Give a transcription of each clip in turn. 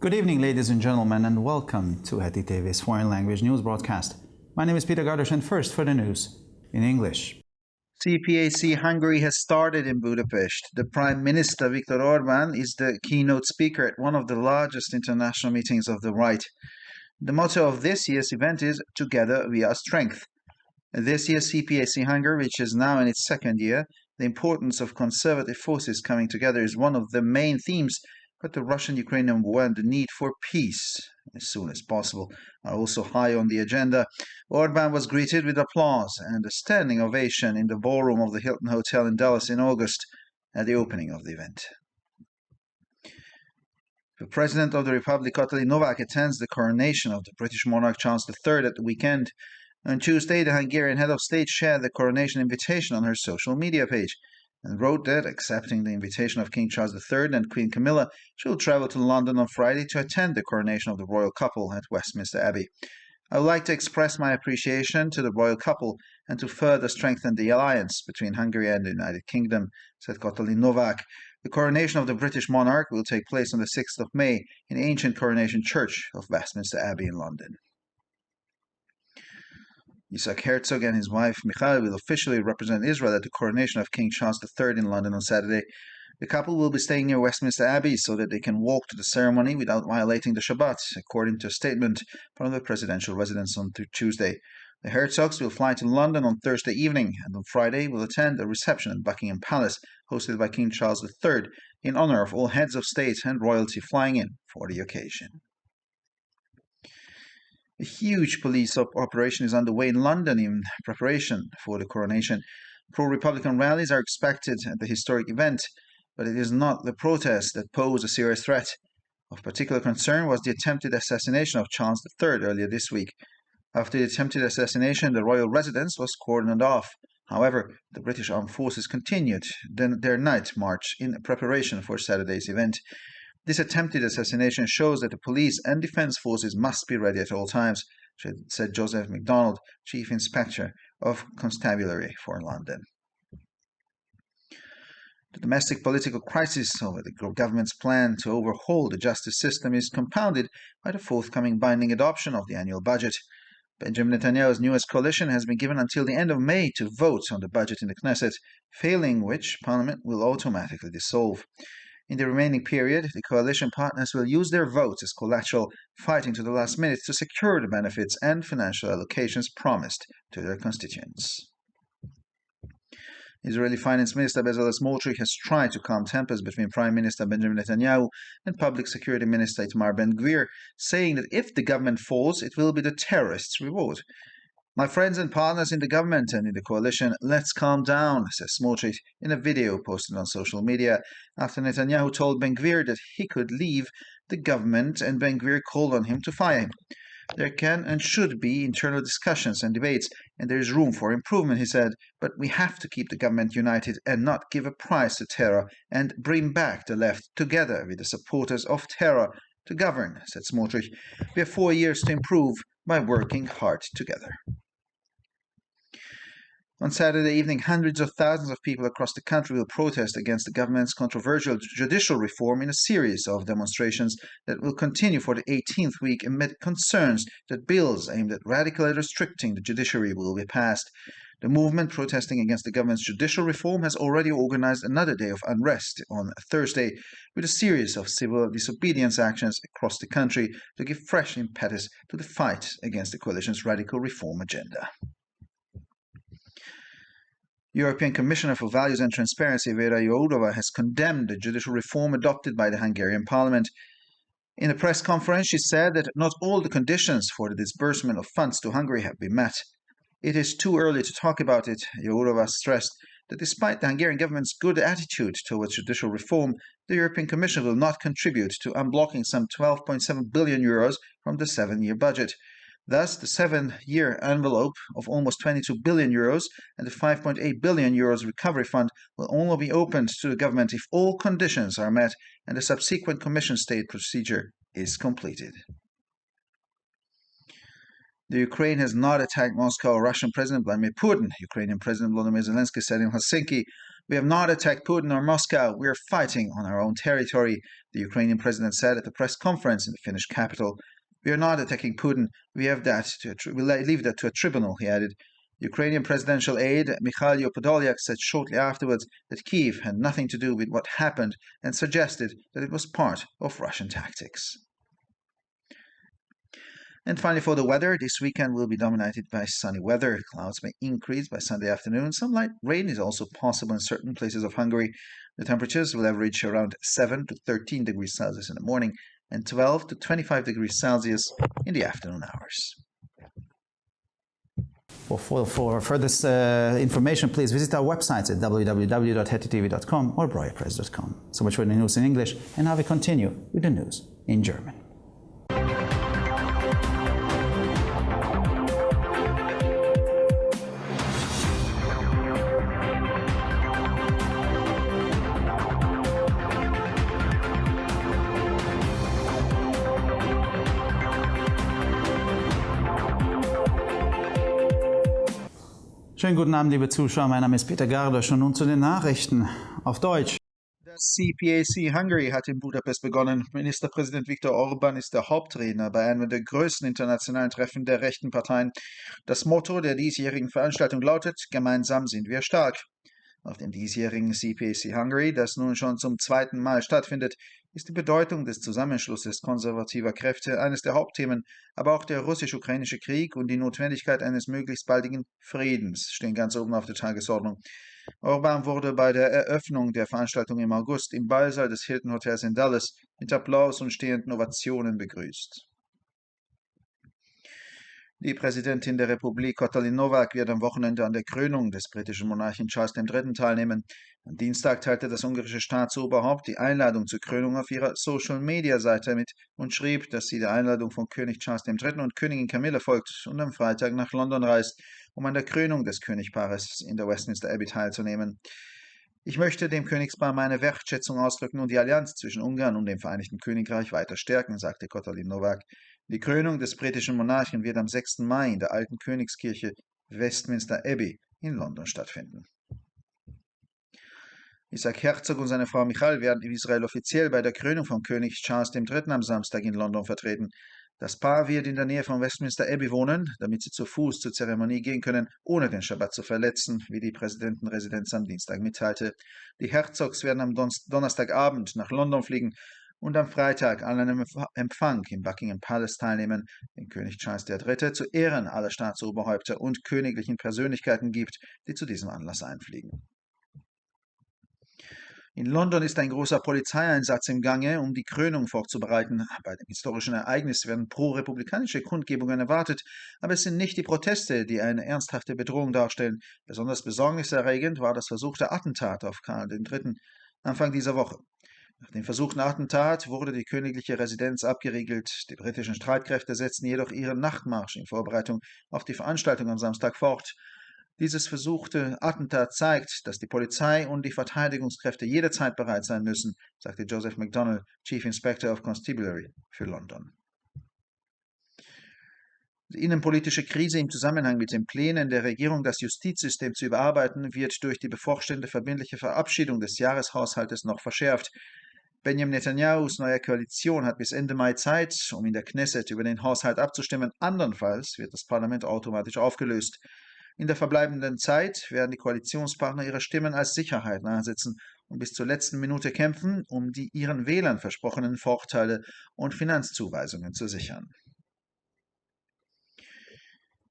Good evening, ladies and gentlemen, and welcome to Heti TV's foreign language news broadcast. My name is Peter Gardos, and first for the news in English. CPAC Hungary has started in Budapest. The Prime Minister Viktor Orban is the keynote speaker at one of the largest international meetings of the right. The motto of this year's event is Together We Are Strength. This year's CPAC Hungary, which is now in its second year, the importance of conservative forces coming together is one of the main themes, but the Russian-Ukrainian war and the need for peace as soon as possible are also high on the agenda. Orban was greeted with applause and a standing ovation in the ballroom of the Hilton Hotel in Dallas in August at the opening of the event. The President of the Republic, Katalin Novák, attends the coronation of the British monarch Charles III at the weekend. On Tuesday, the Hungarian head of state shared the coronation invitation on her social media page and wrote that, accepting the invitation of King Charles III and Queen Camilla, she will travel to London on Friday to attend the coronation of the royal couple at Westminster Abbey. I would like to express my appreciation to the royal couple and to further strengthen the alliance between Hungary and the United Kingdom, said Katalin Novák. The coronation of the British monarch will take place on the 6th of May in the ancient Coronation Church of Westminster Abbey in London. Isaac Herzog and his wife Michael will officially represent Israel at the coronation of King Charles III in London on Saturday. The couple will be staying near Westminster Abbey so that they can walk to the ceremony without violating the Shabbat, according to a statement from the presidential residence on Tuesday. The Herzogs will fly to London on Thursday evening and on Friday will attend a reception at Buckingham Palace hosted by King Charles III in honor of all heads of state and royalty flying in for the occasion. A huge police operation is underway in London in preparation for the coronation. Pro-Republican rallies are expected at the historic event, but it is not the protests that pose a serious threat. Of particular concern was the attempted assassination of Charles III earlier this week. After the attempted assassination, the royal residence was cordoned off. However, the British Armed Forces continued their night march in preparation for Saturday's event. This attempted assassination shows that the police and defense forces must be ready at all times, said Joseph MacDonald, Chief Inspector of Constabulary for London. The domestic political crisis over the government's plan to overhaul the justice system is compounded by the forthcoming binding adoption of the annual budget. Benjamin Netanyahu's newest coalition has been given until the end of May to vote on the budget in the Knesset, failing which Parliament will automatically dissolve. In the remaining period, the coalition partners will use their votes as collateral, fighting to the last minute to secure the benefits and financial allocations promised to their constituents. Israeli Finance Minister Bezalel Smotrich has tried to calm tempers between Prime Minister Benjamin Netanyahu and Public Security Minister Itamar Ben-Gvir, saying that if the government falls, it will be the terrorists' reward. My friends and partners in the government and in the coalition, let's calm down, says Smotrich in a video posted on social media after Netanyahu told Ben-Gvir that he could leave the government and Ben-Gvir called on him to fire him. There can and should be internal discussions and debates, and there is room for improvement, he said, but we have to keep the government united and not give a prize to terror and bring back the left together with the supporters of terror to govern, said Smotrich. We have 4 years to improve by working hard together. On Saturday evening, hundreds of thousands of people across the country will protest against the government's controversial judicial reform in a series of demonstrations that will continue for the 18th week amid concerns that bills aimed at radically restricting the judiciary will be passed. The movement protesting against the government's judicial reform has already organized another day of unrest on Thursday, with a series of civil disobedience actions across the country to give fresh impetus to the fight against the coalition's radical reform agenda. European Commissioner for Values and Transparency Vera Jourova has condemned the judicial reform adopted by the Hungarian parliament. In a press conference, she said that not all the conditions for the disbursement of funds to Hungary have been met. It is too early to talk about it, Jourova stressed that despite the Hungarian government's good attitude towards judicial reform, the European Commission will not contribute to unblocking some 12.7 billion euros from the 7-year budget. Thus, the 7-year envelope of almost 22 billion euros and the 5.8 billion euros recovery fund will only be opened to the government if all conditions are met and the subsequent Commission state procedure is completed. The Ukraine has not attacked Moscow or Russian President Vladimir Putin, Ukrainian President Volodymyr Zelensky said in Helsinki. We have not attacked Putin or Moscow. We are fighting on our own territory, the Ukrainian president said at the press conference in the Finnish capital. We are not attacking Putin. We leave that to a tribunal, he added. Ukrainian presidential aide Mikhailo Podolyak said shortly afterwards that Kyiv had nothing to do with what happened and suggested that it was part of Russian tactics. And finally, for the weather, this weekend will be dominated by sunny weather. Clouds may increase by Sunday afternoon. Some light rain is also possible in certain places of Hungary. The temperatures will average around 7 to 13 degrees Celsius in the morning and 12 to 25 degrees Celsius in the afternoon hours. For further information, please visit our websites at www.hetitv.com or breuerpress.com. So much for the news in English, and now we continue with the news in German. Schönen guten Abend, liebe Zuschauer. Mein Name ist Peter Gardosch und nun zu den Nachrichten auf Deutsch. Das CPAC Hungary hat in Budapest begonnen. Ministerpräsident Viktor Orban ist der Hauptredner bei einem der größten internationalen Treffen der rechten Parteien. Das Motto der diesjährigen Veranstaltung lautet: Gemeinsam sind wir stark. Auf dem diesjährigen CPAC Hungary, das nun schon zum zweiten Mal stattfindet, ist die Bedeutung des Zusammenschlusses konservativer Kräfte eines der Hauptthemen, aber auch der russisch-ukrainische Krieg und die Notwendigkeit eines möglichst baldigen Friedens stehen ganz oben auf der Tagesordnung. Orban wurde bei der Eröffnung der Veranstaltung im August im Ballsaal des Hilton Hotels in Dallas mit Applaus und stehenden Ovationen begrüßt. Die Präsidentin der Republik, Katalin Novák, wird am Wochenende an der Krönung des britischen Monarchen Charles III. Teilnehmen. Am Dienstag teilte das ungarische Staatsoberhaupt die Einladung zur Krönung auf ihrer Social-Media-Seite mit und schrieb, dass sie der Einladung von König Charles III. Und Königin Camilla folgt und am Freitag nach London reist, um an der Krönung des Königpaares in der Westminster Abbey teilzunehmen. Ich möchte dem Königspaar meine Wertschätzung ausdrücken und die Allianz zwischen Ungarn und dem Vereinigten Königreich weiter stärken, sagte Katalin Novák. Die Krönung des britischen Monarchen wird am 6. Mai in der alten Königskirche Westminster Abbey in London stattfinden. Isaac Herzog und seine Frau Michal werden in Israel offiziell bei der Krönung von König Charles III. Am Samstag in London vertreten. Das Paar wird in der Nähe von Westminster Abbey wohnen, damit sie zu Fuß zur Zeremonie gehen können, ohne den Schabbat zu verletzen, wie die Präsidentenresidenz am Dienstag mitteilte. Die Herzogs werden am Donnerstagabend nach London fliegen und am Freitag an einem Empfang im Buckingham Palace teilnehmen, den König Charles III. Zu Ehren aller Staatsoberhäupter und königlichen Persönlichkeiten gibt, die zu diesem Anlass einfliegen. In London ist ein großer Polizeieinsatz im Gange, um die Krönung vorzubereiten. Bei dem historischen Ereignis werden pro-republikanische Kundgebungen erwartet, aber es sind nicht die Proteste, die eine ernsthafte Bedrohung darstellen. Besonders besorgniserregend war das versuchte Attentat auf Karl III. Anfang dieser Woche. Nach dem versuchten Attentat wurde die königliche Residenz abgeriegelt. Die britischen Streitkräfte setzten jedoch ihren Nachtmarsch in Vorbereitung auf die Veranstaltung am Samstag fort. Dieses versuchte Attentat zeigt, dass die Polizei und die Verteidigungskräfte jederzeit bereit sein müssen, sagte Joseph MacDonald, Chief Inspector of Constabulary für London. Die innenpolitische Krise im Zusammenhang mit den Plänen der Regierung, das Justizsystem zu überarbeiten, wird durch die bevorstehende verbindliche Verabschiedung des Jahreshaushaltes noch verschärft. Benjamin Netanyahus neue Koalition hat bis Ende Mai Zeit, um in der Knesset über den Haushalt abzustimmen. Andernfalls wird das Parlament automatisch aufgelöst. In der verbleibenden Zeit werden die Koalitionspartner ihre Stimmen als Sicherheit einsetzen und bis zur letzten Minute kämpfen, um die ihren Wählern versprochenen Vorteile und Finanzzuweisungen zu sichern.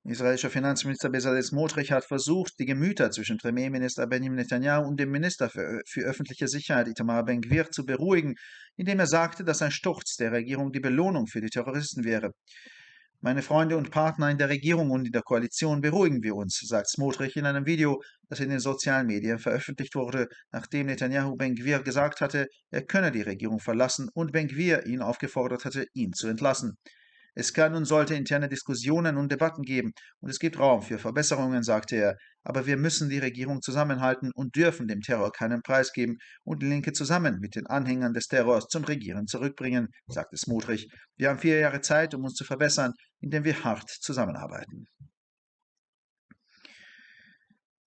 Israelischer Finanzminister Bezalel Smotrich hat versucht, die Gemüter zwischen Premierminister Benjamin Netanyahu und dem Minister für öffentliche Sicherheit Itamar Ben-Gvir zu beruhigen, indem er sagte, dass ein Sturz der Regierung die Belohnung für die Terroristen wäre. Meine Freunde und Partner in der Regierung und in der Koalition, beruhigen wir uns, sagt Smotrich in einem Video, das in den sozialen Medien veröffentlicht wurde, nachdem Netanyahu Ben-Gvir gesagt hatte, er könne die Regierung verlassen und Ben-Gvir ihn aufgefordert hatte, ihn zu entlassen. Es kann und sollte interne Diskussionen und Debatten geben und es gibt Raum für Verbesserungen, sagte er, aber wir müssen die Regierung zusammenhalten und dürfen dem Terror keinen Preis geben und die Linke zusammen mit den Anhängern des Terrors zum Regieren zurückbringen, sagte Smotrich. Wir haben 4 Jahre Zeit, um uns zu verbessern, indem wir hart zusammenarbeiten.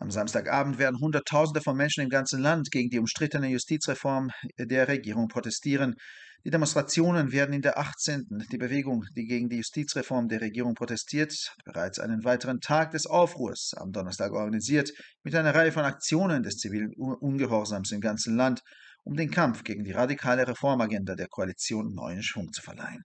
Am Samstagabend werden Hunderttausende von Menschen im ganzen Land gegen die umstrittene Justizreform der Regierung protestieren. Die Demonstrationen werden in der 18. Die Bewegung, die gegen die Justizreform der Regierung protestiert, hat bereits einen weiteren Tag des Aufruhrs am Donnerstag organisiert, mit einer Reihe von Aktionen des zivilen Ungehorsams im ganzen Land, um den Kampf gegen die radikale Reformagenda der Koalition neuen Schwung zu verleihen.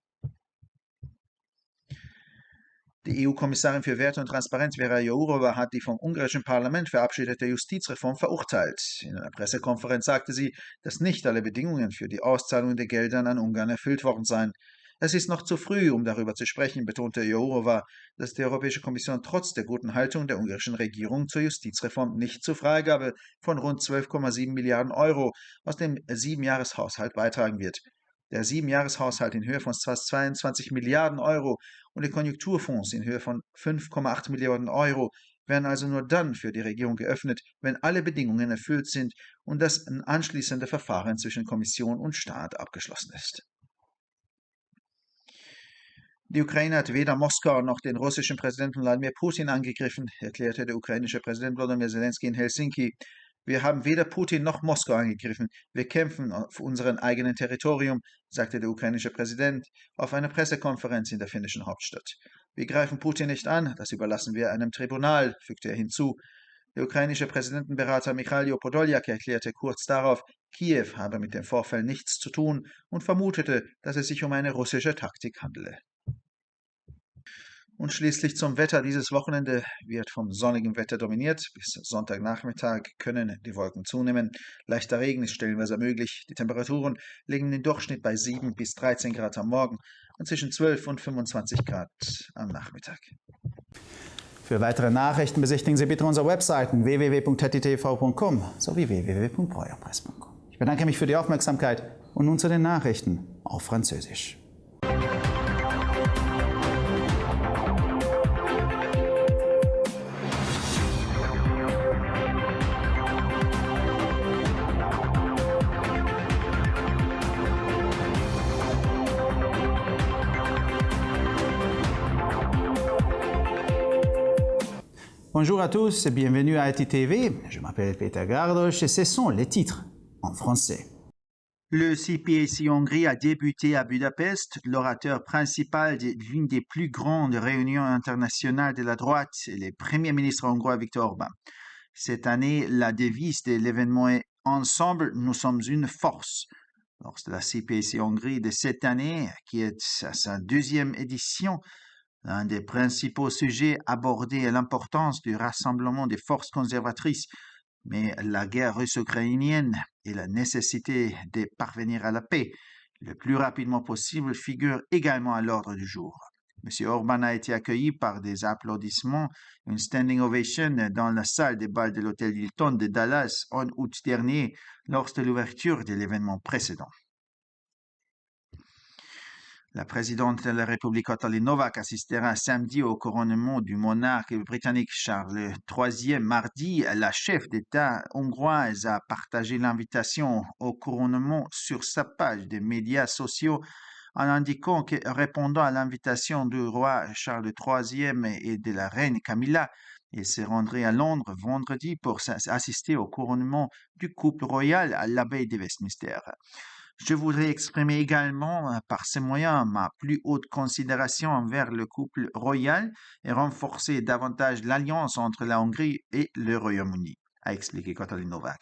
Die EU-Kommissarin für Werte und Transparenz Vera Jourova hat die vom ungarischen Parlament verabschiedete Justizreform verurteilt. In einer Pressekonferenz sagte sie, dass nicht alle Bedingungen für die Auszahlung der Gelder an Ungarn erfüllt worden seien. Es ist noch zu früh, um darüber zu sprechen, betonte Jourova, dass die Europäische Kommission trotz der guten Haltung der ungarischen Regierung zur Justizreform nicht zur Freigabe von rund 12,7 Milliarden Euro aus dem 7-Jahreshaushalt beitragen wird. Der 7-Jahreshaushalt in Höhe von fast 22 Milliarden Euro und die Konjunkturfonds in Höhe von 5,8 Milliarden Euro werden also nur dann für die Regierung geöffnet, wenn alle Bedingungen erfüllt sind und das anschließende Verfahren zwischen Kommission und Staat abgeschlossen ist. Die Ukraine hat weder Moskau noch den russischen Präsidenten Wladimir Putin angegriffen, erklärte der ukrainische Präsident Volodymyr Zelensky in Helsinki. Wir haben weder Putin noch Moskau angegriffen. Wir kämpfen auf unserem eigenen Territorium, sagte der ukrainische Präsident auf einer Pressekonferenz in der finnischen Hauptstadt. Wir greifen Putin nicht an, das überlassen wir einem Tribunal, fügte er hinzu. Der ukrainische Präsidentenberater Mikhailo Podoljak erklärte kurz darauf, Kiew habe mit dem Vorfall nichts zu tun und vermutete, dass es sich um eine russische Taktik handele. Und schließlich zum Wetter. Dieses Wochenende wird vom sonnigen Wetter dominiert. Bis Sonntagnachmittag können die Wolken zunehmen. Leichter Regen ist stellenweise möglich. Die Temperaturen liegen im Durchschnitt bei 7 bis 13 Grad am Morgen und zwischen 12 und 25 Grad am Nachmittag. Für weitere Nachrichten besichtigen Sie bitte unsere Webseiten www.ttv.com sowie www.breuerpresse.com. Ich bedanke mich für die Aufmerksamkeit und nun zu den Nachrichten auf Französisch. Bonjour à tous et bienvenue à ITV. Je m'appelle Peter Gardos et ce sont les titres en français. Le CPAC Hongrie a débuté à Budapest. L'orateur principal d'une des plus grandes réunions internationales de la droite est le Premier ministre hongrois Viktor Orbán. Cette année, la devise de l'événement est « Ensemble, nous sommes une force ». Lors de la CPAC Hongrie de cette année, qui est à sa 2e édition, l'un des principaux sujets abordés est l'importance du rassemblement des forces conservatrices, mais la guerre russo-ukrainienne et la nécessité de parvenir à la paix le plus rapidement possible figurent également à l'ordre du jour. M. Orbán a été accueilli par des applaudissements, une standing ovation dans la salle des bals de l'hôtel Hilton de Dallas en août dernier, lors de l'ouverture de l'événement précédent. La présidente de la République Katalin Novák assistera samedi au couronnement du monarque britannique Charles III. Mardi, la chef d'État hongroise a partagé l'invitation au couronnement sur sa page des médias sociaux en indiquant que, répondant à l'invitation du roi Charles III et de la reine Camilla, il se rendrait à Londres vendredi pour assister au couronnement du couple royal à l'abbaye de Westminster. Je voudrais exprimer également par ces moyens ma plus haute considération envers le couple royal et renforcer davantage l'alliance entre la Hongrie et le Royaume-Uni, a expliqué Katalin Novák.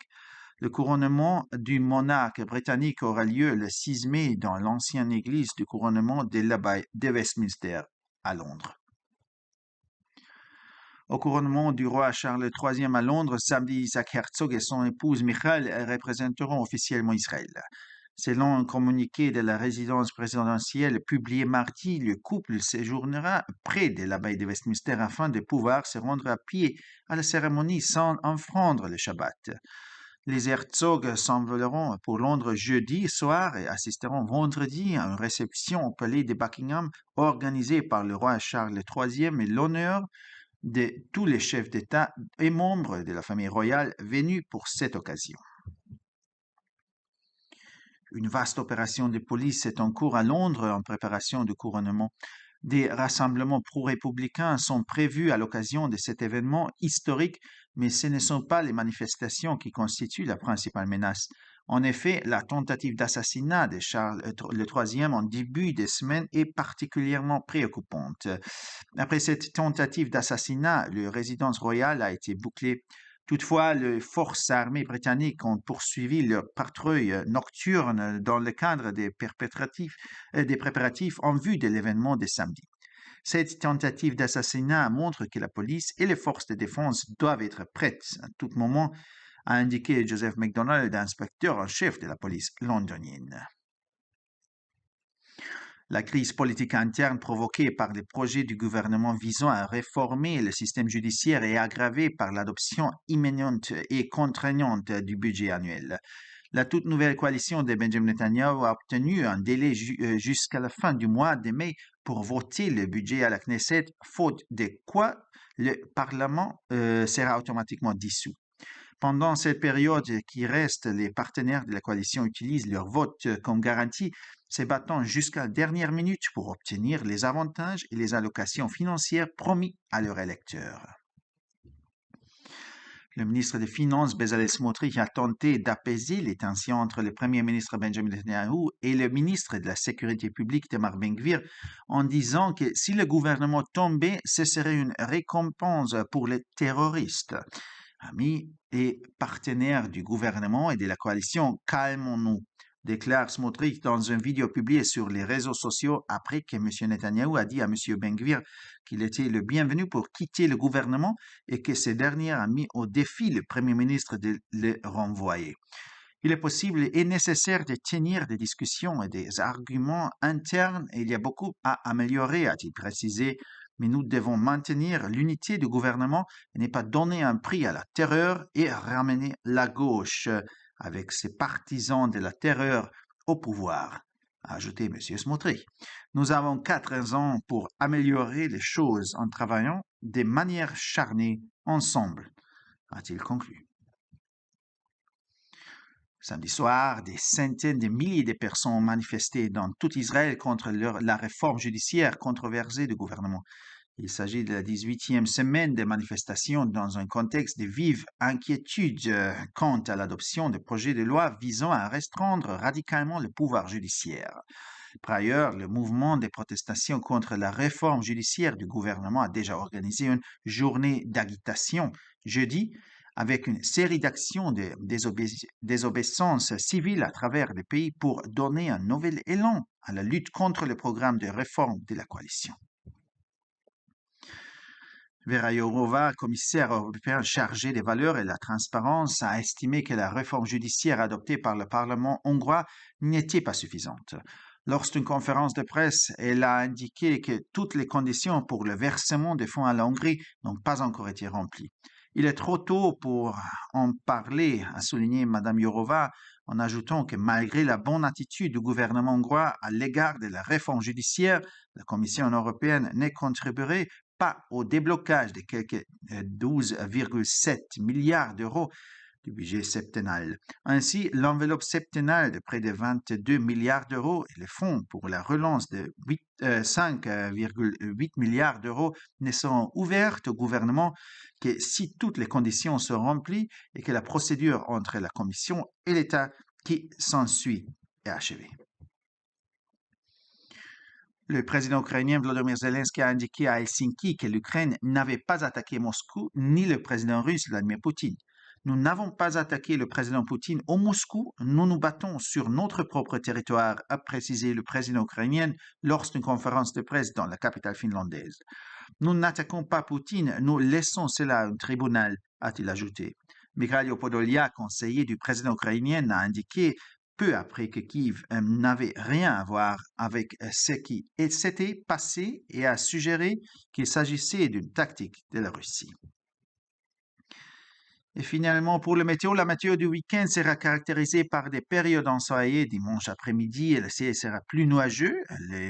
Le couronnement du monarque britannique aura lieu le 6 mai dans l'ancienne église du couronnement de l'abbaye de Westminster à Londres. Au couronnement du roi Charles III à Londres, samedi, Isaac Herzog et son épouse Michal représenteront officiellement Israël. Selon un communiqué de la résidence présidentielle publié mardi, le couple séjournera près de l'abbaye de Westminster afin de pouvoir se rendre à pied à la cérémonie sans enfreindre le Shabbat. Les Herzog s'envoleront pour Londres jeudi soir et assisteront vendredi à une réception au palais de Buckingham organisée par le roi Charles III et l'honneur de tous les chefs d'État et membres de la famille royale venus pour cette occasion. Une vaste opération de police est en cours à Londres en préparation du couronnement. Des rassemblements pro-républicains sont prévus à l'occasion de cet événement historique, mais ce ne sont pas les manifestations qui constituent la principale menace. En effet, la tentative d'assassinat de Charles le III en début de semaine est particulièrement préoccupante. Après cette tentative d'assassinat, la résidence royale a été bouclée. Toutefois, les forces armées britanniques ont poursuivi leur patrouille nocturne dans le cadre des préparatifs en vue de l'événement de samedi. Cette tentative d'assassinat montre que la police et les forces de défense doivent être prêtes à tout moment, a indiqué Joseph MacDonald, inspecteur en chef de la police londonienne. La crise politique interne provoquée par les projets du gouvernement visant à réformer le système judiciaire est aggravée par l'adoption imminente et contraignante du budget annuel. La toute nouvelle coalition de Benjamin Netanyahu a obtenu un délai jusqu'à la fin du mois de mai pour voter le budget à la Knesset, faute de quoi le Parlement sera automatiquement dissous. Pendant cette période qui reste, les partenaires de la coalition utilisent leur vote comme garantie, se battant jusqu'à la dernière minute pour obtenir les avantages et les allocations financières promis à leurs électeurs. Le ministre des Finances, Bezalel Smotrich, a tenté d'apaiser les tensions entre le Premier ministre Benjamin Netanyahu et le ministre de la Sécurité publique, Itamar Ben-Gvir, en disant que si le gouvernement tombait, ce serait une récompense pour les terroristes. Amis et partenaires du gouvernement et de la coalition, calmons-nous, déclare Smotrich dans une vidéo publiée sur les réseaux sociaux après que M. Netanyahu a dit à M. Ben-Gvir qu'il était le bienvenu pour quitter le gouvernement et que ce dernier a mis au défi le Premier ministre de le renvoyer. Il est possible et nécessaire de tenir des discussions et des arguments internes et il y a beaucoup à améliorer, a-t-il précisé. Mais nous devons maintenir l'unité du gouvernement et ne pas donner un prix à la terreur et ramener la gauche avec ses partisans de la terreur au pouvoir, a ajouté M. Smotrich. Nous avons 4 ans pour améliorer les choses en travaillant de manière charnée ensemble, a-t-il conclu. Samedi soir, des centaines de milliers de personnes ont manifesté dans tout Israël contre la réforme judiciaire controversée du gouvernement. Il s'agit de la 18e semaine de manifestations dans un contexte de vive inquiétude quant à l'adoption de projets de loi visant à restreindre radicalement le pouvoir judiciaire. Par ailleurs, le mouvement de protestation contre la réforme judiciaire du gouvernement a déjà organisé une journée d'agitation jeudi, avec une série d'actions de désobéissance civile à travers le pays pour donner un nouvel élan à la lutte contre le programme de réforme de la coalition. Vera Jourova, commissaire européen chargé des valeurs et de la transparence, a estimé que la réforme judiciaire adoptée par le Parlement hongrois n'était pas suffisante. Lors d'une conférence de presse, elle a indiqué que toutes les conditions pour le versement des fonds à la Hongrie n'ont pas encore été remplies. Il est trop tôt pour en parler, a souligné Mme Jourova, en ajoutant que malgré la bonne attitude du gouvernement hongrois à l'égard de la réforme judiciaire, la Commission européenne ne contribuerait pas au déblocage de quelques 12,7 milliards d'euros du budget septennal. Ainsi, l'enveloppe septennale de près de 22 milliards d'euros et les fonds pour la relance de 5,8 milliards d'euros ne seront ouverts au gouvernement que si toutes les conditions sont remplies et que la procédure entre la Commission et l'État qui s'ensuit est achevée. Le président ukrainien Volodymyr Zelensky a indiqué à Helsinki que l'Ukraine n'avait pas attaqué Moscou ni le président russe Vladimir Poutine. Nous n'avons pas attaqué le président Poutine au Moscou, nous nous battons sur notre propre territoire, a précisé le président ukrainien lors d'une conférence de presse dans la capitale finlandaise. Nous n'attaquons pas Poutine, nous laissons cela à un tribunal, a-t-il ajouté. Mikhailo Podolyak, conseiller du président ukrainien, a indiqué peu après que Kiev n'avait rien à voir avec ce qui s'était passé et a suggéré qu'il s'agissait d'une tactique de la Russie. Et finalement, pour le météo, la météo du week-end sera caractérisée par des périodes ensoleillées dimanche après-midi. Le ciel sera plus nuageux.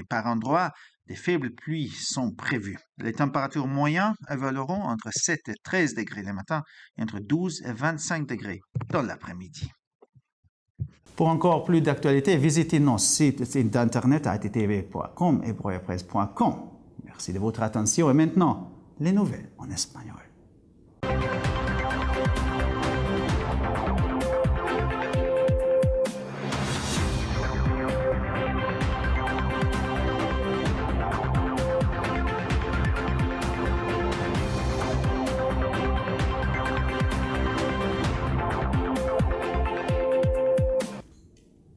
Par endroits, des faibles pluies sont prévues. Les températures moyennes évolueront entre 7 et 13 degrés le matin et entre 12 et 25 degrés dans l'après-midi. Pour encore plus d'actualités, visitez nos sites internet attv.com et broyapresse.com. Merci de votre attention et maintenant, les nouvelles en espagnol.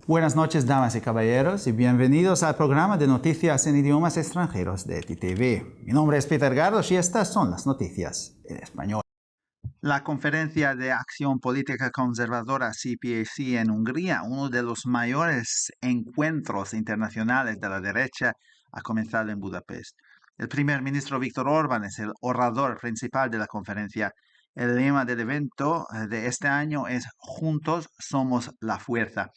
Buenas noches, damas y caballeros, y bienvenidos al programa de noticias en idiomas extranjeros de TTV. Mi nombre es Peter Gardos y estas son las noticias en español. La Conferencia de Acción Política Conservadora CPAC en Hungría, uno de los mayores encuentros internacionales de la derecha, ha comenzado en Budapest. El primer ministro Viktor Orbán es el orador principal de la conferencia. El lema del evento de este año es Juntos somos la fuerza.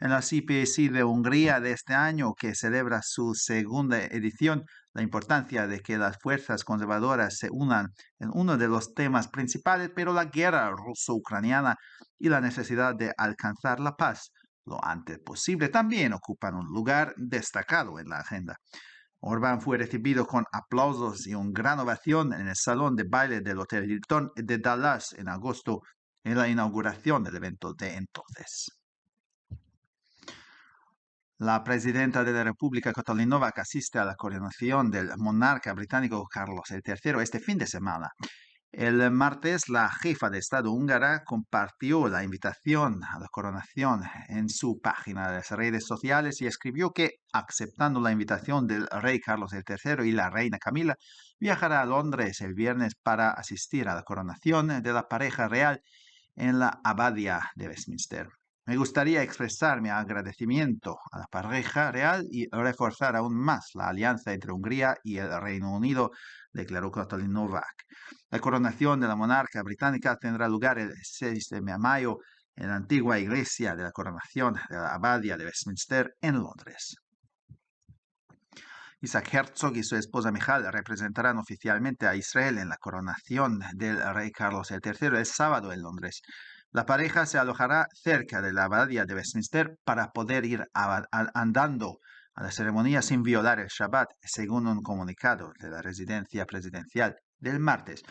En la CPAC de Hungría de este año, que celebra su segunda edición, la importancia de que las fuerzas conservadoras se unan en uno de los temas principales, pero la guerra ruso-ucraniana y la necesidad de alcanzar la paz lo antes posible también ocupan un lugar destacado en la agenda. Orbán fue recibido con aplausos y una gran ovación en el salón de baile del Hotel Hilton de Dallas en agosto, en la inauguración del evento de entonces. La presidenta de la República, Katalin Novák, asiste a la coronación del monarca británico Carlos III este fin de semana. El martes, la jefa de Estado húngara compartió la invitación a la coronación en su página de las redes sociales y escribió que, aceptando la invitación del rey Carlos III y la reina Camila, viajará a Londres el viernes para asistir a la coronación de la pareja real en la Abadía de Westminster. Me gustaría expresar mi agradecimiento a la pareja real y reforzar aún más la alianza entre Hungría y el Reino Unido, declaró Katalin Novák. La coronación de la monarca británica tendrá lugar el 6 de mayo en la antigua iglesia de la coronación de la Abadía de Westminster en Londres. Isaac Herzog y su esposa Michal representarán oficialmente a Israel en la coronación del rey Carlos III el sábado en Londres. La pareja se alojará cerca de la abadía de Westminster para poder ir andando a la ceremonia sin violar el Shabbat, según un comunicado de la residencia presidencial del martes.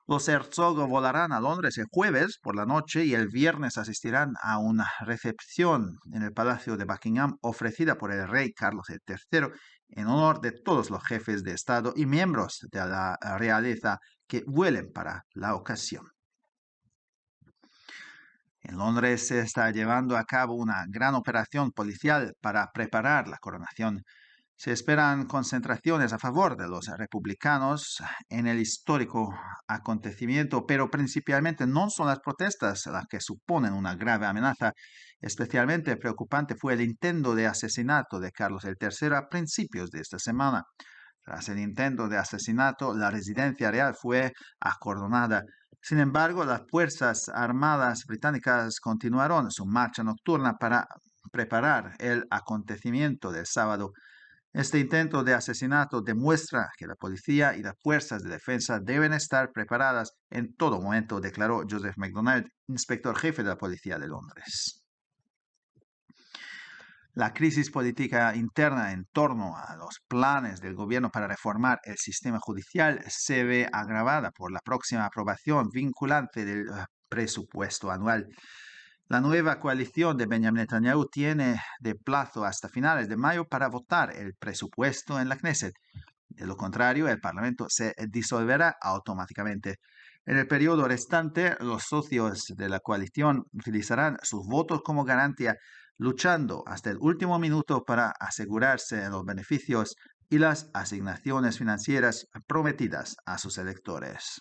Los Herzog volarán a Londres el jueves por la noche y el viernes asistirán a una recepción en el Palacio de Buckingham ofrecida por el rey Carlos III en honor de todos los jefes de Estado y miembros de la realeza que vuelen para la ocasión. En Londres se está llevando a cabo una gran operación policial para preparar la coronación. Se esperan concentraciones a favor de los republicanos en el histórico acontecimiento, pero principalmente no son las protestas las que suponen una grave amenaza. Especialmente preocupante fue el intento de asesinato de Carlos III a principios de esta semana. Tras el intento de asesinato, la residencia real fue acordonada. Sin embargo, las Fuerzas Armadas británicas continuaron su marcha nocturna para preparar el acontecimiento del sábado. Este intento de asesinato demuestra que la policía y las fuerzas de defensa deben estar preparadas en todo momento, declaró Joseph MacDonald, inspector jefe de la policía de Londres. La crisis política interna en torno a los planes del gobierno para reformar el sistema judicial se ve agravada por la próxima aprobación vinculante del presupuesto anual. La nueva coalición de Benjamin Netanyahu tiene de plazo hasta finales de mayo para votar el presupuesto en la Knesset. De lo contrario, el Parlamento se disolverá automáticamente. En el periodo restante, los socios de la coalición utilizarán sus votos como garantía, luchando hasta el último minuto para asegurarse de los beneficios y las asignaciones financieras prometidas a sus electores.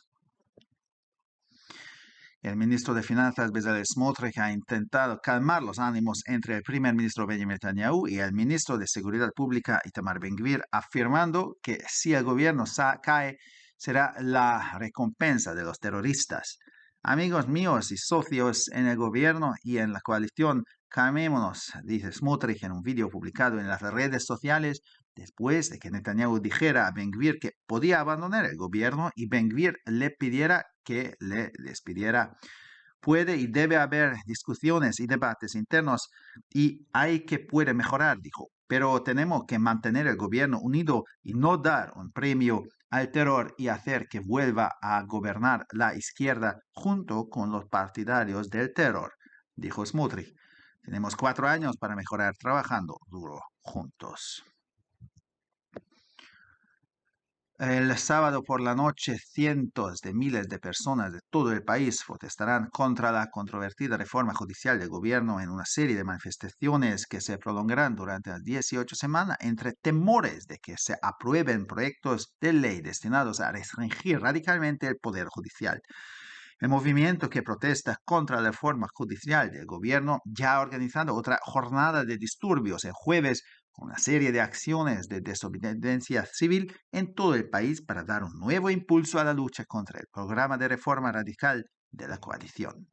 El ministro de Finanzas, Bezalel Smotrich, ha intentado calmar los ánimos entre el primer ministro Benjamin Netanyahu y el ministro de Seguridad Pública, Itamar Ben-Gvir, afirmando que si el gobierno cae, será la recompensa de los terroristas. Amigos míos y socios en el gobierno y en la coalición, calmémonos, dice Smotrich en un vídeo publicado en las redes sociales después de que Netanyahu dijera a Ben-Gvir que podía abandonar el gobierno y Ben-Gvir le pidiera que le despidiera. Puede y debe haber discusiones y debates internos y hay que puede mejorar, dijo, pero tenemos que mantener el gobierno unido y no dar un premio al terror y hacer que vuelva a gobernar la izquierda junto con los partidarios del terror, dijo Smotrich. Tenemos 4 años para mejorar trabajando duro juntos. El sábado por la noche, cientos de miles de personas de todo el país protestarán contra la controvertida reforma judicial del gobierno en una serie de manifestaciones que se prolongarán durante las 18 semanas entre temores de que se aprueben proyectos de ley destinados a restringir radicalmente el poder judicial. El movimiento que protesta contra la reforma judicial del gobierno ya ha organizado otra jornada de disturbios el jueves con una serie de acciones de desobediencia civil en todo el país para dar un nuevo impulso a la lucha contra el programa de reforma radical de la coalición.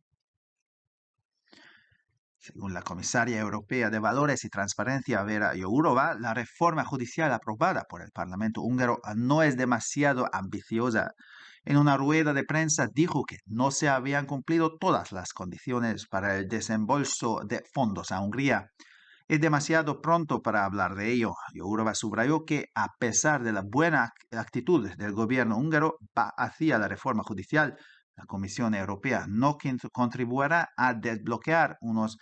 Según la comisaria europea de Valores y Transparencia, Vera Jourova, la reforma judicial aprobada por el Parlamento húngaro no es demasiado ambiciosa. En una rueda de prensa dijo que no se habían cumplido todas las condiciones para el desembolso de fondos a Hungría. Es demasiado pronto para hablar de ello. Jourova subrayó que, a pesar de la buena actitud del gobierno húngaro hacia la reforma judicial, la Comisión Europea no contribuirá a desbloquear unos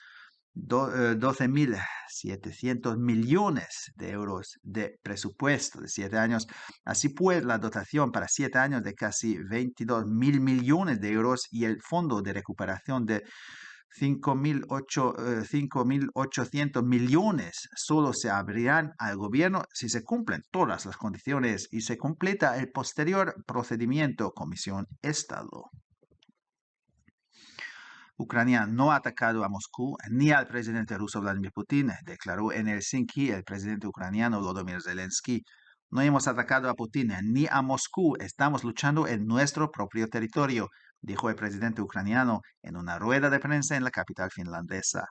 12.700 millones de euros de presupuesto de 7 años. Así pues, la dotación para 7 años de casi 22.000 millones de euros y el fondo de recuperación de 5.800 millones solo se abrirán al gobierno si se cumplen todas las condiciones y se completa el posterior procedimiento Comisión-Estado. Ucrania no ha atacado a Moscú ni al presidente ruso Vladimir Putin, declaró en Helsinki el presidente ucraniano Volodymyr Zelensky. No hemos atacado a Putin ni a Moscú, estamos luchando en nuestro propio territorio, dijo el presidente ucraniano en una rueda de prensa en la capital finlandesa.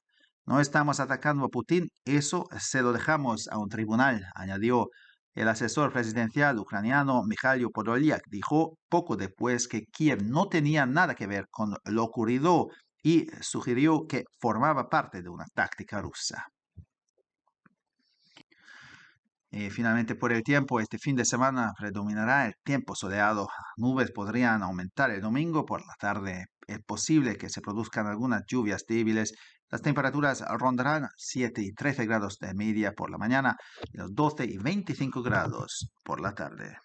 No estamos atacando a Putin, eso se lo dejamos a un tribunal, añadió. El asesor presidencial ucraniano Mikhailo Podolyak dijo poco después que Kiev no tenía nada que ver con lo ocurrido y sugirió que formaba parte de una táctica rusa. Finalmente, por el tiempo, este fin de semana predominará el tiempo soleado. Nubes podrían aumentar el domingo por la tarde. Es posible que se produzcan algunas lluvias débiles. Las temperaturas rondarán 7 y 13 grados de media por la mañana y los 12 y 25 grados por la tarde.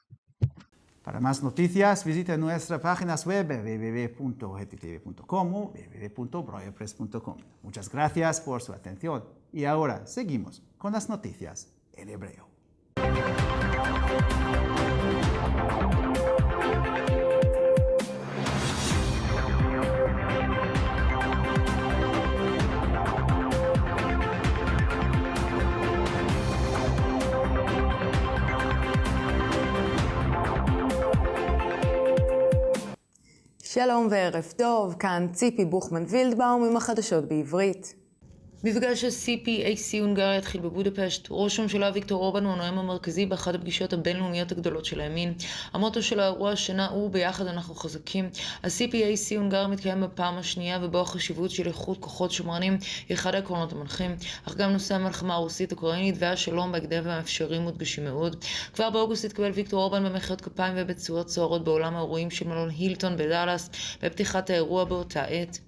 Para más noticias, visite nuestras páginas web www.ttv.com o www.breuerpress.com. Muchas gracias por su atención. Y ahora seguimos con las noticias en hebreo. שלום וערב טוב, כאן ציפי בוכמן וילדבאום עם החדשות בעברית. מפגש ה-CPAC הונגריה התחיל בבודפשט. ראש הממשלה ויקטור אורבן הוא הנואם המרכזי באחת הפגישות הבינלאומיות הגדולות של הימין. המוטו של האירוע השנה הוא ביחד אנחנו חזקים. ה-CPAC הונגריה מתקיים בפעם השנייה ובו החשיבות של איכות כוחות שמרנים היא אחד העקרונות המנחים. אך גם נושא המלחמה הרוסית אוקראינית והשלום בהקדם האפשריים מודגשים מאוד. כבר באוגוסט התקבל ויקטור אורבן במחיאות כפיים ובצורות סוערות בעולם האירועים של מלון הילטון בדאלאס בפתיחת האירוע באותה עת.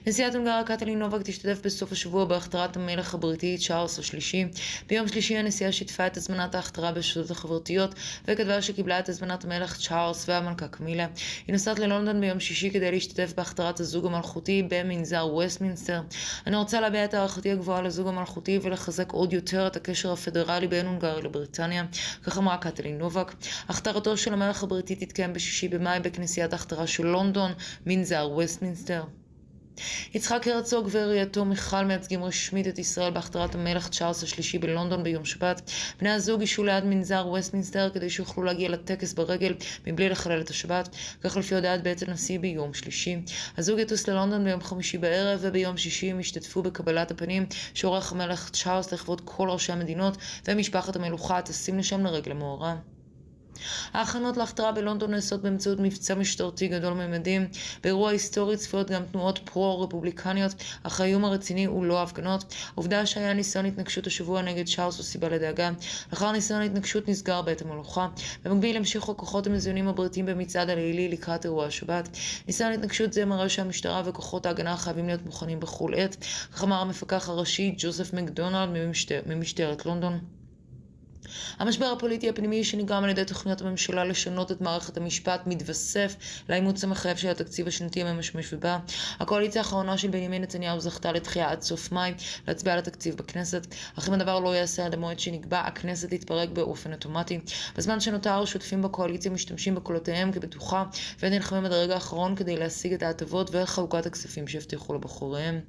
נשיאת הונגריה קטלין נובק תשתתף בסוף השבוע בהכתרת המלך הבריטי צ'ארלס השלישי. ביום שלישי הנשיאה שיתפה את הזמנת ההכתרה ברשתות החברתיות וכתבה שקיבלה את הזמנת המלך צ'ארלס והמלכה קמילה. היא נוסעת ללונדון ביום שישי כדי להשתתף בהכתרת הזוג המלכותי במנזר וסטמינסטר. אני רוצה להביע את הערכתי הגבוהה לזוג המלכותי ולחזק עוד יותר את הקשר הפדרלי בין הונגריה לבריטניה, כך אמרה קטלין נובק. הכתרתו של המלך הבריטי תתקיים בשישי במאי בכנסיית ההכתרה של לונדון, מנזר וסטמינסטר. יצחק הרצוג ורעייתו מיכל מייצגים רשמית את ישראל בהכתרת המלך צ'ארלס השלישי בלונדון ביום שבת. בני הזוג ישו ליד מנזר וסטמינסטר כדי שיוכלו להגיע לטקס ברגל מבלי לחלל את השבת, כך לפי הודעת בית הנשיא ביום שלישי. הזוג יטוס ללונדון ביום חמישי בערב וביום שישי הם ישתתפו בקבלת הפנים שעורך המלך צ'ארלס לכבוד כל ראשי המדינות ומשפחת המלוכה טסים לשם לרגל המאורע. ההכנות להכתרה בלונדון נעשות באמצעות מבצע משטרתי גדול ממדים. באירוע היסטורי צפויות גם תנועות פרו-רפובליקניות, אך האיום הרציני הוא לא הפגנות. עובדה שהיה ניסיון התנגשות השבוע נגד צ'ארלס וסיבה לדאגה. לאחר ניסיון ההתנגשות נסגר בית המלוכה. במקביל המשיכו הכוחות המזוינים הבריטים במצעד הלילי לקראת אירוע השבת. ניסיון התנגשות זה מראה שהמשטרה וכוחות ההגנה חייבים להיות מוכנים בכל עת, כך אמר המפקח הראשי ג'וזף מקדונלד ממשטרת לונדון. המשבר הפוליטי הפנימי שנגרם על ידי תוכניות הממשלה לשנות את מערכת המשפט מתווסף לאימוץ המחייב של התקציב השנתי הממשמש ובא. הקואליציה האחרונה של בנימין נתניהו זכתה לדחייה עד סוף מאי להצביע על התקציב בכנסת, אך אם הדבר לא יעשה עד המועד שנקבע, הכנסת תתפרק באופן אוטומטי. בזמן שנותר, שותפים בקואליציה משתמשים בקולותיהם כבטוחה ונלחמים עד הרגע האחרון כדי להשיג את ההטבות וחלוקת הכספים שהבטיחו לבוחריהם.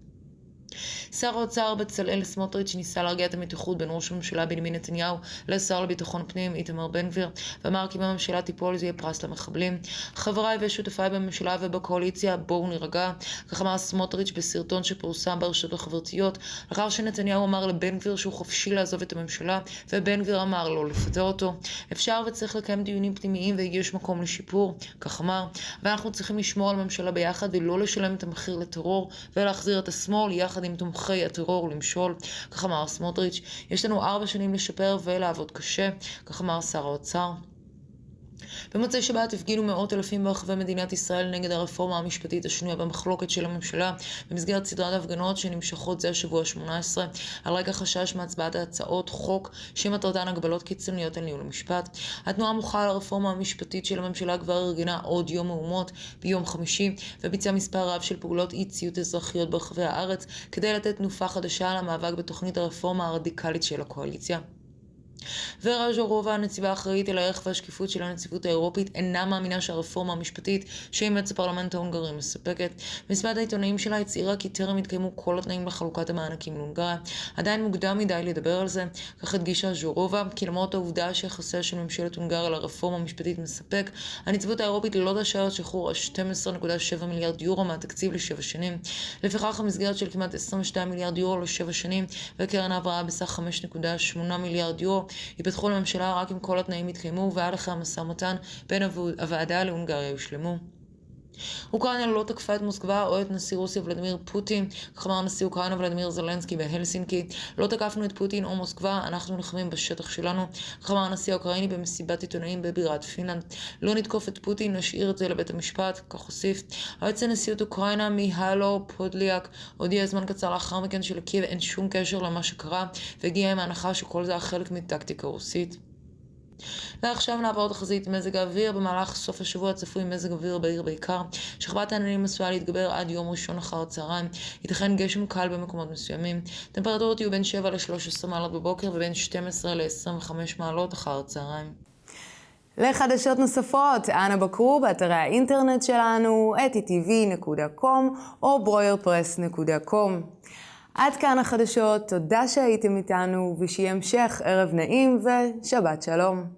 שר האוצר בצלאל סמוטריץ' ניסה להרגיע את המתיחות בין ראש הממשלה בנימין נתניהו לשר לביטחון פנים איתמר בן גביר, ואמר כי אם הממשלה תיפול זה יהיה פרס למחבלים. חבריי ושותפיי בממשלה ובקואליציה, בואו נירגע, כך אמר סמוטריץ' בסרטון שפורסם ברשתות החברתיות, לאחר שנתניהו אמר לבן גביר שהוא חופשי לעזוב את הממשלה, ובן גביר אמר לו לפטר אותו. אפשר וצריך לקיים דיונים פנימיים ויש מקום לשיפור, כך אמר, ואנחנו צריכים לשמור על ממשלה ביחד ולא לשלם את המחיר לטרור ולהחזיר את השמאל יחד עם תומכי הטרור למשול, כך אמר סמוטריץ'. יש לנו 4 שנים לשפר ולעבוד קשה, כך אמר שר האוצר. במוצאי שבת הפגינו מאות אלפים ברחבי מדינת ישראל נגד הרפורמה המשפטית השנויה במחלוקת של הממשלה במסגרת סדרת הפגנות שנמשכות זה השבוע 18 על רקע חשש מהצבעת הצעות חוק שמטרתן הגבלות קיצוניות על ניהול המשפט. התנועה מוחה על הרפורמה המשפטית של הממשלה כבר ארגנה עוד יום מהומות ביום חמישי וביצעה מספר רב של פעולות אי ציות אזרחיות ברחבי הארץ כדי לתת תנופה חדשה למאבק בתוכנית הרפורמה הרדיקלית של הקואליציה. ורה ז'ורובה, הנציבה האחראית על הערך והשקיפות של הנציבות האירופית, אינה מאמינה שהרפורמה המשפטית שאימץ הפרלמנט ההונגרי מספקת. במסיבת העיתונאים שלה הצהירה כי טרם התקיימו כל התנאים לחלוקת המענקים להונגריה. עדיין מוקדם מדי לדבר על זה, כך הדגישה ז'ורובה, כי למרות העובדה שיחסיה של ממשלת הונגריה לרפורמה המשפטית מספק, הנציבות האירופית לא תאשר את שחרור 12.7 מיליארד יורו מהתקציב ל7 שנים. לפיכך המסגרת של כמעט 22 מיליארד יורו ל7 שנים וקרן ההבראה בסך 5.8 מיליארד יורו ייפתחו לממשלה רק אם כל התנאים יתקיימו והליכי המשא ומתן בין הוועדה להונגריה יושלמו. אוקראינה לא תקפה את מוסקבה או את נשיא רוסיה ולדימיר פוטין, כך אמר נשיא אוקראינה ולדימיר זלנסקי בהלסינקי. לא תקפנו את פוטין או מוסקבה, אנחנו נלחמים בשטח שלנו, כך אמר הנשיא האוקראיני במסיבת עיתונאים בבירת פינלנד. לא נתקוף את פוטין, נשאיר את זה לבית המשפט, כך הוסיף. היועץ לנשיאות אוקראינה מיהלו פודליאק הודיע זמן קצר לאחר מכן שלקייב אין שום קשר למה שקרה והגיע עם ההנחה שכל זה היה חלק מטקטיקה רוסית. ועכשיו נעבור תחזית מזג האוויר. במהלך סוף השבוע צפוי מזג אוויר בעיר בעיקר. שכבת העננים עשויה להתגבר עד יום ראשון אחר הצהריים. ייתכן גשם קל במקומות מסוימים. טמפרטורות יהיו בין 7 ל-13 מעלות בבוקר ובין 12 ל-25 מעלות אחר הצהריים. לחדשות נוספות, אנא בקרו באתרי האינטרנט שלנו, etitv.com או broyerpress.com. עד כאן החדשות, תודה שהייתם איתנו ושיהיה המשך ערב נעים ושבת שלום.